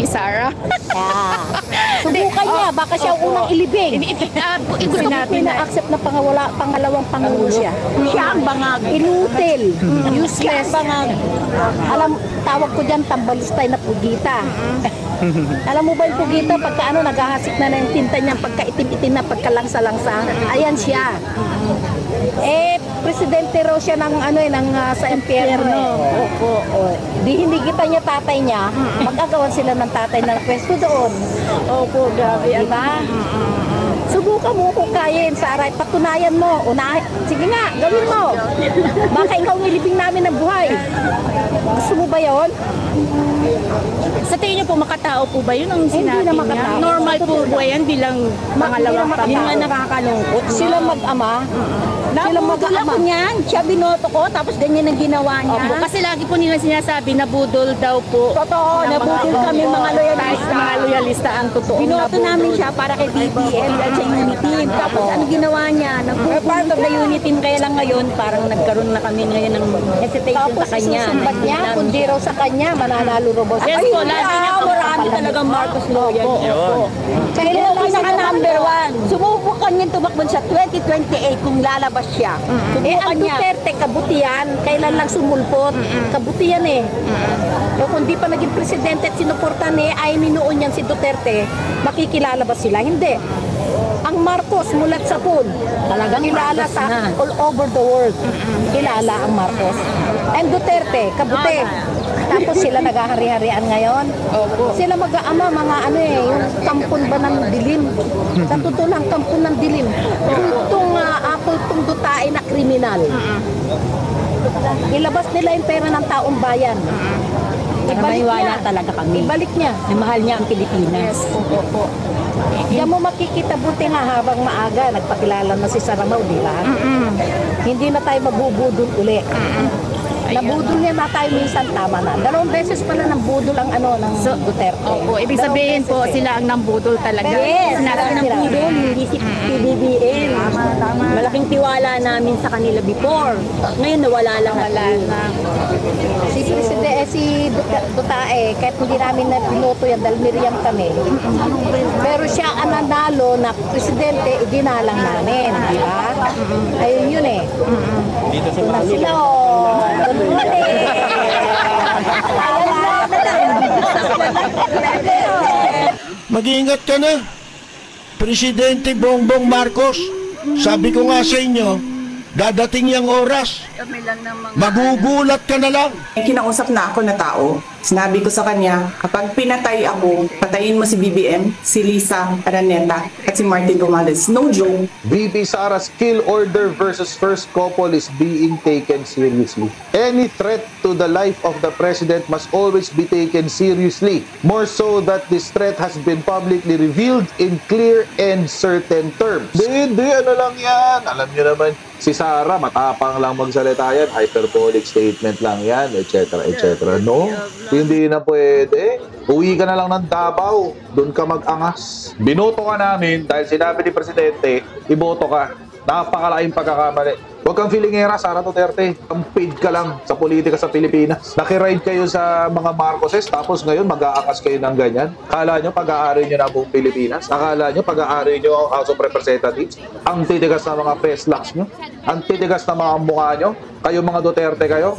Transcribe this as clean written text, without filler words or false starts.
Sara. Subukan niya, baka siya ang unang ilibing. Gusto ko pina-accept na pangalawang pangulo siya. Siya ang bangag. Inutil. Useless. Bangag. Alam, tawag ko dyan, tambalustay na pugita. Alam mo ba yung pugita, pagka naghahasik na yung tinta niya, pagka itim-itim na, pagka langsa-langsa, ayan siya. Presidente raw siya ng sa impyerno. Di hindi kita niya tatay niya, magagawan sila ng tatay ng pwesto doon. Opo, grabe. Diba? Subukan mo kung kaya yun, Sarah. Patunayan mo. Sige nga, gawin mo. Baka ikaw nilibing namin ng buhay. Gusto mo ba yun? Sa tingin niyo po, makatao po ba yun ang sinabi na niya? makatao. Normal po ba yan bilang pangalawang makatao. Yun nga nakakalungkot. Sila mag-ama. Sila mag-ama. Niyan, siya binoto ko, tapos ganyan ang ginawa niya. Opo, kasi lagi po nila sinasabi, nabudol daw po. Totoo, nabudol kami mga loyalista. Mga loyalista ang totoo. Binoto namin siya para kay BBM at sa unity team. Tapos ano ginawa niya? Part of the unity team, kaya lang ngayon, parang nagkaroon na kami ngayon ng hesitation Tapos sa kanya. isusumbat niya, kundi raw sa kanya, mananalo raw ba? Yes po, lagi niya po. Marami talagang Marcos loyal. Kailan Kaya lang pinaka sila number one. Subukan niya tumakbo sa 2028 kung lalabas siya. ang Duterte, kabutihan, kailan lang sumulpot. Kabutihan O kung di pa naging presidente at sinuportan ay minuon yan si Duterte, makikilala ba sila? Hindi. Ang Marcos mulat sa pool, talagang kilala sa all over the world. Kilala ang Marcos. And Duterte, kabuti. Tapos sila naghahari-harian ngayon. Sila mag-aama, mga yung kampon ba ng dilim. Sa totoo lang, kampon ng dilim. Itong itong Dutae na kriminal. Ilabas nila yung pera ng taong bayan. Ibalik niya. talaga kami. Ibalik niya. Mahal niya ang Pilipinas. Diyan mo makikita buti nga habang maaga, nagpakilala na si Saramaw, di ba? Hindi na tayo mabubudol uli. Nabudol niya na tayo minsan, tama na. 2 beses pala nang budol ang ng Duterte. Opo, ibig sabihin po, sila ang nambudol talaga. Yes, Sila ng pudol, hindi si PBBM. Malaking tiwala namin sa kanila before. Ngayon nawala lang. Si Presidente, si Dutae, kahit hindi namin na piloto yan, dahil Miriam kami. Pero siya ang nanalo na presidente, iginalang namin, di ba? Ayun yun Dito sa sila, good morning! Mag-iingat ka na, Presidente Bongbong Marcos. Sabi ko nga sa inyo, dadating yung oras, magugulat ka na lang. Kinausap na ako na tao. Sinabi ko sa kanya, kapag pinatay ako, patayin mo si BBM, si Lisa Araneta, at si Martin Romualdez. No joke. VP Sara's kill order versus first couple is being taken seriously. Any threat to the life of the president must always be taken seriously. More so that this threat has been publicly revealed in clear and certain terms. Hindi, ano lang yan. Alam niyo naman, si Sara, matapang lang magsalita yan. Hyperbolic statement lang yan, etc. etc. No, hindi na pwede. Uwi ka na lang ng Davao. Doon ka mag-angas. Binoto ka namin dahil sinabi ni Presidente, iboto ka. Napakalaking pagkakamali. Huwag kang feelingera, Sara Duterte. Ang paid ka lang sa politika sa Pilipinas. Nakiride kayo sa mga Marcoses, tapos ngayon mag-aakas kayo ng ganyan. Akala nyo pag-aari nyo na buong Pilipinas? Akala nyo pag-aari nyo ang House of Representatives? Ang titigas na mga press locks nyo? Ang titigas na mga mukha nyo? Kayo mga Duterte kayo?